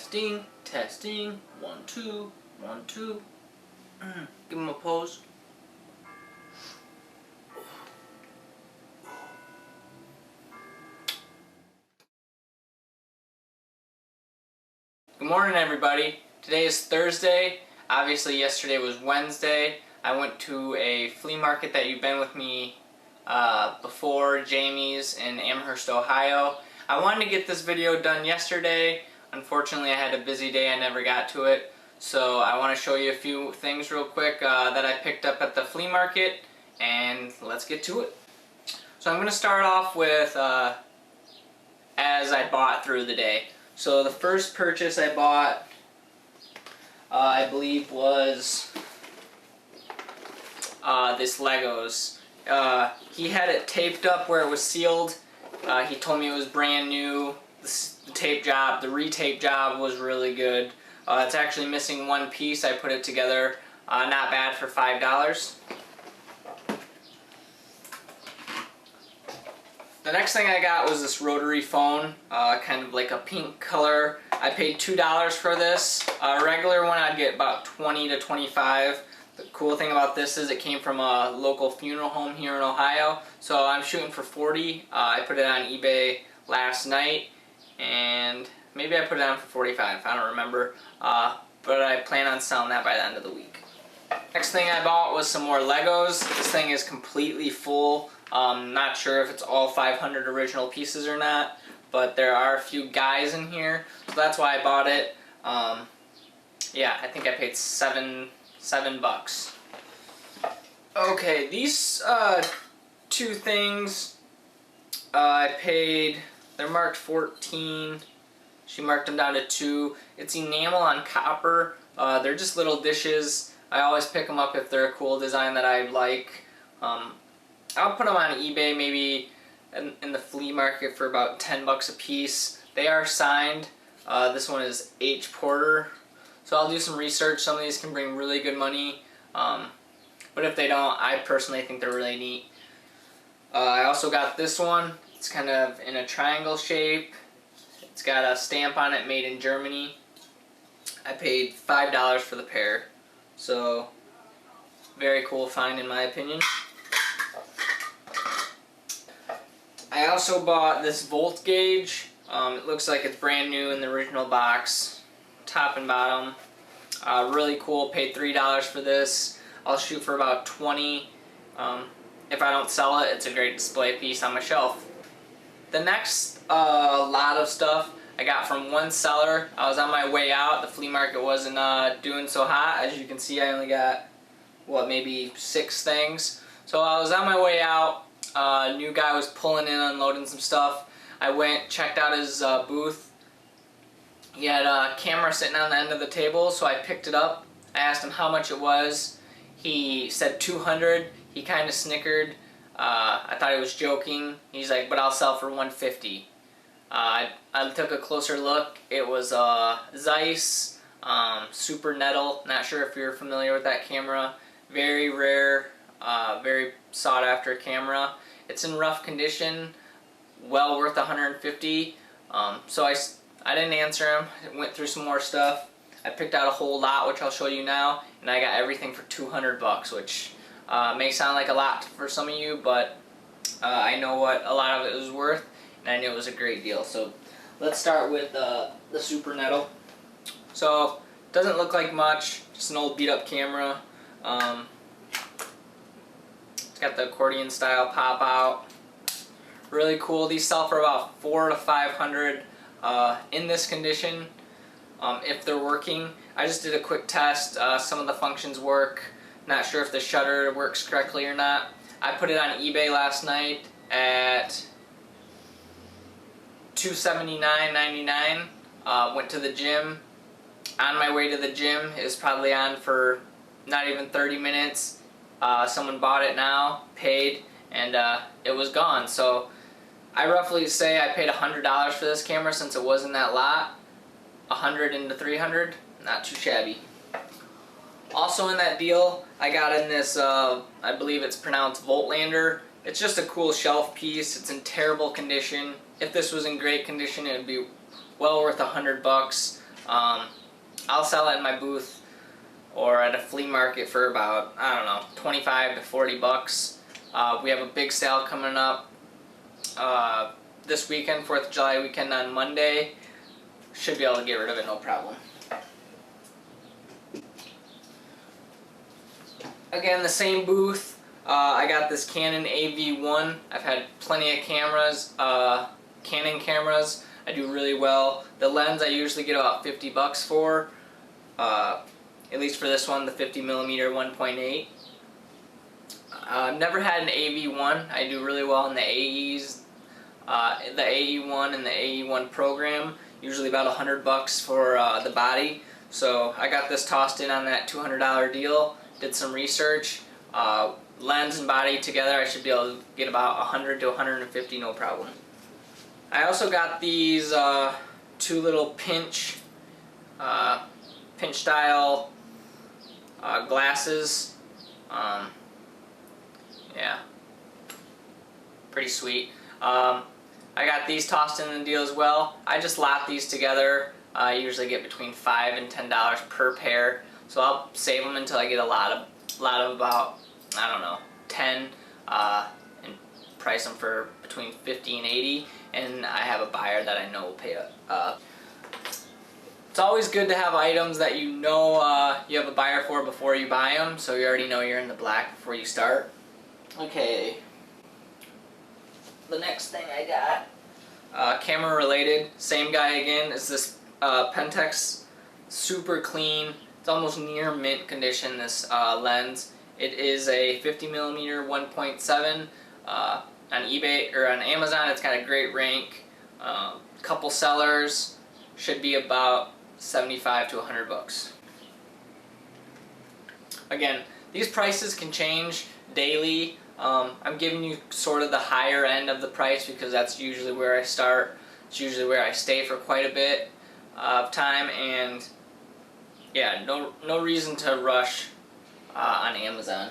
Testing, testing, 1, 2, 1, 2. Give him a pose. Good morning, everybody. Today is Thursday. Obviously, yesterday was Wednesday. I went to a flea market that you've been with me before, Jamie's in Amherst, Ohio. I wanted to get this video done yesterday. Unfortunately, I had a busy day. I never got to it. So I want to show you a few things real quick that I picked up at the flea market, and let's get to it. So I'm going to start off with as I bought through the day. So the first purchase I bought, I believe, was this Legos. He had it taped up where it was sealed. He told me it was brand new. The tape job, the retape job was really good. It's actually missing one piece. I put it together. Not bad for $5. The next thing I got was this rotary phone, kind of like a pink color. I paid $2 for this. A regular one I'd get about $20 to $25. The cool thing about this is it came from a local funeral home here in Ohio, so I'm shooting for $40. I put it on eBay last night, and maybe I put it on for $45. I don't remember, but I plan on selling that by the end of the week. Next thing I bought was some more Legos. This thing is completely full. Not sure if it's all 500 original pieces or not, but there are a few guys in here, so that's why I bought it. Yeah, I think I paid $7. Okay, these two things I paid, they're marked 14. She marked them down to 2. It's enamel on copper. They're just little dishes. I always pick them up if they're a cool design that I like. I'll put them on eBay maybe in the flea market for about 10 bucks a piece. They are signed. This one is H. Porter. So I'll do some research. Some of these can bring really good money. But if they don't, I personally think they're really neat. I also got this one. It's kind of in a triangle shape. It's got a stamp on it, made in Germany. I paid $5 for the pair. So, very cool find in my opinion. I also bought this volt gauge. It looks like it's brand new in the original box, top and bottom. Really cool. Paid $3 for this. I'll shoot for about $20. If I don't sell it, it's a great display piece on my shelf. The next lot of stuff I got from one seller. I was on my way out. The flea market wasn't doing so hot. As you can see, I only got, what, maybe 6 things. So I was on my way out. A new guy was pulling in, unloading some stuff. I went, checked out his booth. He had a camera sitting on the end of the table, so I picked it up. I asked him how much it was. He said $200. He kind of snickered. I thought he was joking. He's like, but I'll sell for $150. I took a closer look. It was Zeiss Super Nettle. Not sure if you're familiar with that camera. Very rare, very sought after camera. It's in rough condition. Well worth $150. So I didn't answer him. I went through some more stuff. I picked out a whole lot, which I'll show you now, and I got everything for $200, which may sound like a lot for some of you, but I know what a lot of it was worth, and I knew it was a great deal. So let's start with the Super Nettle. So it doesn't look like much, just an old beat up camera. It's got the accordion style pop out. Really cool. These sell for about $400 to $500 in this condition. If they're working. I just did a quick test. Some of the functions work. Not sure if the shutter works correctly or not. I put it on eBay last night at $279.99. Went to the gym. On my way to the gym, it was probably on for not even 30 minutes. Someone bought it now, paid, and it was gone. So I roughly say I paid $100 for this camera since it was in that lot. 100 into 300, not too shabby. Also in that deal, I got in this, I believe it's pronounced Voltlander. It's just a cool shelf piece. It's in terrible condition. If this was in great condition, it would be well worth $100. I'll sell it in my booth or at a flea market for about, I don't know, 25 to 40 bucks. We have a big sale coming up this weekend, 4th of July weekend on Monday. Should be able to get rid of it, no problem. Again, the same booth. I got this Canon AV1. I've had plenty of cameras, Canon cameras. I do really well. The lens I usually get about 50 bucks for, at least for this one, the 50mm 1.8. Never had an AV1. I do really well in the AEs, the AE1 and the AE1 program. Usually about 100 bucks for the body. So I got this tossed in on that $200 deal. Did some research. Lens and body together, I should be able to get about 100 to 150, no problem. I also got these two little pinch style glasses. Yeah, pretty sweet. I got these tossed in the deal as well. I just lap these together. I usually get between $5 and $10 per pair, so I'll save them until I get a lot of about, I don't know, 10, and price them for between 50 and 80, and I have a buyer that I know will pay up. It's always good to have items that you know you have a buyer for before you buy them, so you already know you're in the black before you start. Okay, the next thing I got, camera related, same guy again, is this Pentax, super clean. It's almost near mint condition, this lens. It is a 50mm 1.7. On eBay or on Amazon, it's got a great rank. Couple sellers, should be about 75 to 100 bucks. Again, these prices can change daily. I'm giving you sort of the higher end of the price because that's usually where I start. It's usually where I stay for quite a bit of time, and yeah, no reason to rush on Amazon.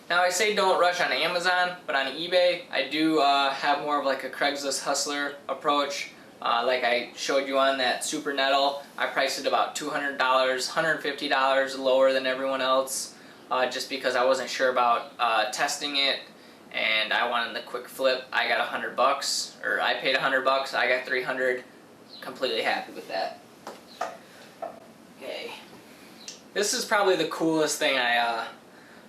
Now I say don't rush on Amazon, but on eBay I do have more of like a Craigslist hustler approach. Like I showed you on that Super Nettle, I priced it about $200, $150 lower than everyone else, just because I wasn't sure about testing it and I wanted the quick flip. I got 100 bucks, or I paid 100 bucks, I got 300. Completely happy with that. Okay, this is probably the coolest thing I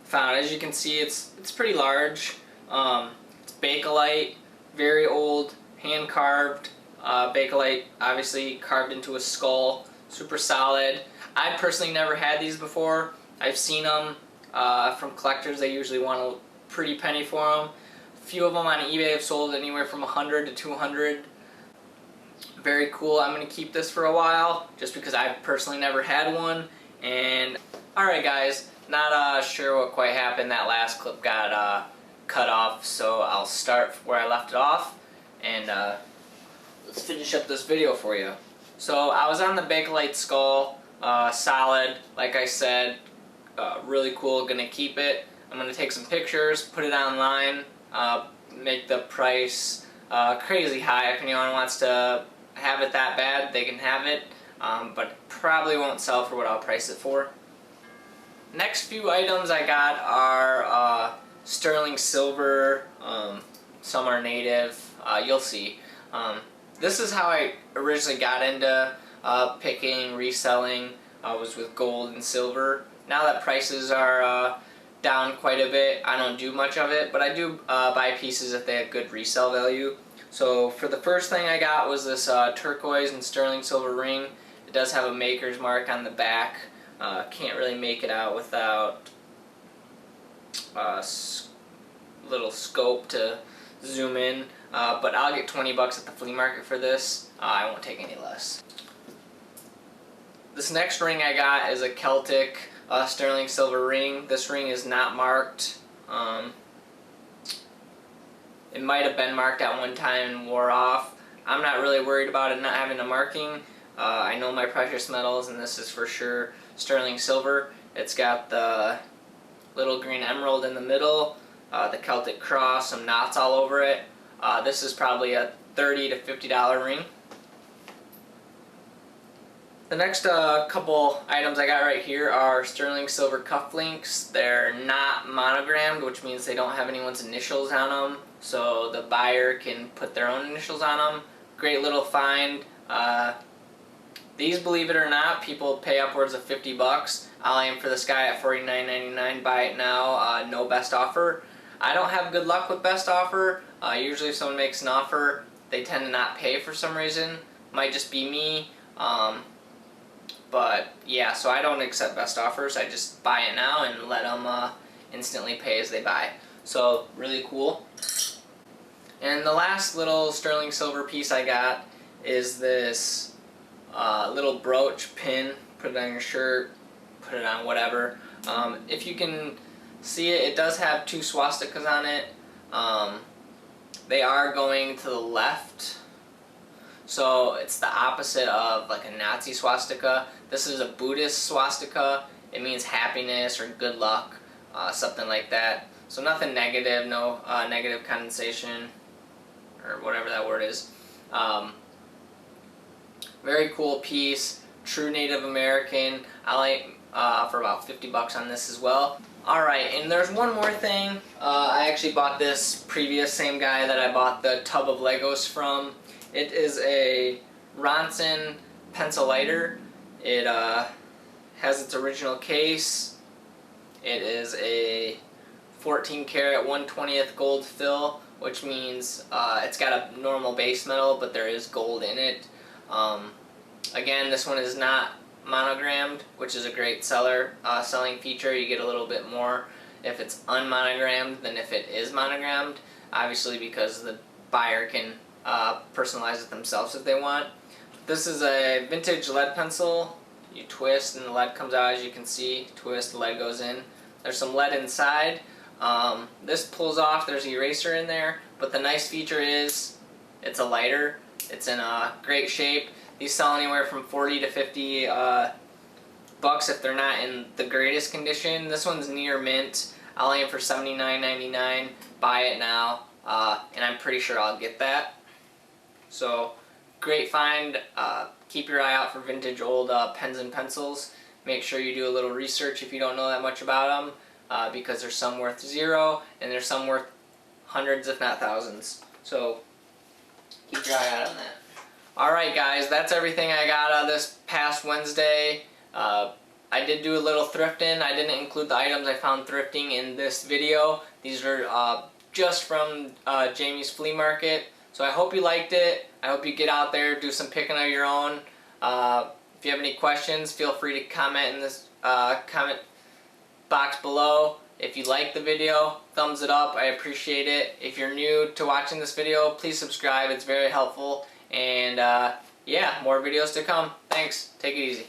found. As you can see, it's pretty large. It's Bakelite, very old, hand carved. Bakelite, obviously carved into a skull, super solid. I personally never had these before. I've seen them from collectors. They usually want a pretty penny for them. A few of them on eBay have sold anywhere from 100 to 200. Very cool. I'm going to keep this for a while just because I've personally never had one. And alright guys, not sure what quite happened. That last clip got cut off, so I'll start where I left it off and let's finish up this video for you. So I was on the Bakelite skull, solid, like I said, really cool. Gonna keep it. I'm gonna take some pictures, put it online, make the price crazy high. If anyone wants to have it that bad, they can have it, but probably won't sell for what I'll price it for. Next few items I got are sterling silver. Some are native. You'll see. This is how I originally got into picking, reselling. Was with gold and silver. Now that prices are down quite a bit, I don't do much of it, but I do buy pieces if they have good resale value. So for the first thing I got was this turquoise and sterling silver ring. It does have a maker's mark on the back. Can't really make it out without little scope to zoom in, but I'll get 20 bucks at the flea market for this. I won't take any less. This next ring I got is a Celtic sterling silver ring. This ring is not marked. It might have been marked at one time and wore off. I'm not really worried about it not having a marking. I know my precious metals, and this is for sure sterling silver. It's got the little green emerald in the middle, the Celtic cross, some knots all over it. This is probably a $30 to $50 ring. The next couple items I got right here are sterling silver cufflinks. They're not monogrammed, which means they don't have anyone's initials on them, so the buyer can put their own initials on them. Great little find. These, believe it or not, people pay upwards of 50 bucks. I'll aim for this guy at $49.99. Buy it now. No best offer. I don't have good luck with best offer. Usually if someone makes an offer, they tend to not pay for some reason. Might just be me. But yeah, so I don't accept best offers. I just buy it now and let them instantly pay as they buy. So really cool. And the last little sterling silver piece I got is this little brooch pin. Put it on your shirt, put it on whatever. If you can see it, it does have 2 swastikas on it. They are going to the left, so it's the opposite of like a Nazi swastika. This is a Buddhist swastika. It means happiness or good luck, something like that. So nothing negative, no negative connotation or whatever that word is. Very cool piece, true Native American. I'll aim for about 50 bucks on this as well. Alright, and there's one more thing. I actually bought this same guy that I bought the tub of Legos from. It is a Ronson pencil lighter. It has its original case. It is a 14 karat 1/20th gold fill, which means it's got a normal base metal, but there is gold in it. Again, this one is not monogrammed, which is a great selling feature. You get a little bit more if it's unmonogrammed than if it is monogrammed, obviously because the buyer can personalize it themselves if they want. This is a vintage lead pencil. You twist and the lead comes out, as you can see. Twist, the lead goes in. There's some lead inside. This pulls off, there's an eraser in there, but the nice feature is it's a lighter. It's in a great shape. These sell anywhere from 40 to 50 bucks if they're not in the greatest condition. This one's near mint. I'll aim for $79.99. Buy it now, and I'm pretty sure I'll get that. So, great find. Keep your eye out for vintage old pens and pencils. Make sure you do a little research if you don't know that much about them, because there's some worth 0 and there's some worth hundreds if not thousands. So, keep your eye out on that. Alright guys, that's everything I got this past Wednesday. I did do a little thrifting. I didn't include the items I found thrifting in this video. These are just from Jamie's flea market. So I hope you liked it. I hope you get out there, do some picking of your own. If you have any questions, feel free to comment in this comment box below. If you like the video, thumbs it up. I appreciate it. If you're new to watching this video, please subscribe. It's very helpful. And yeah, more videos to come. Thanks. Take it easy.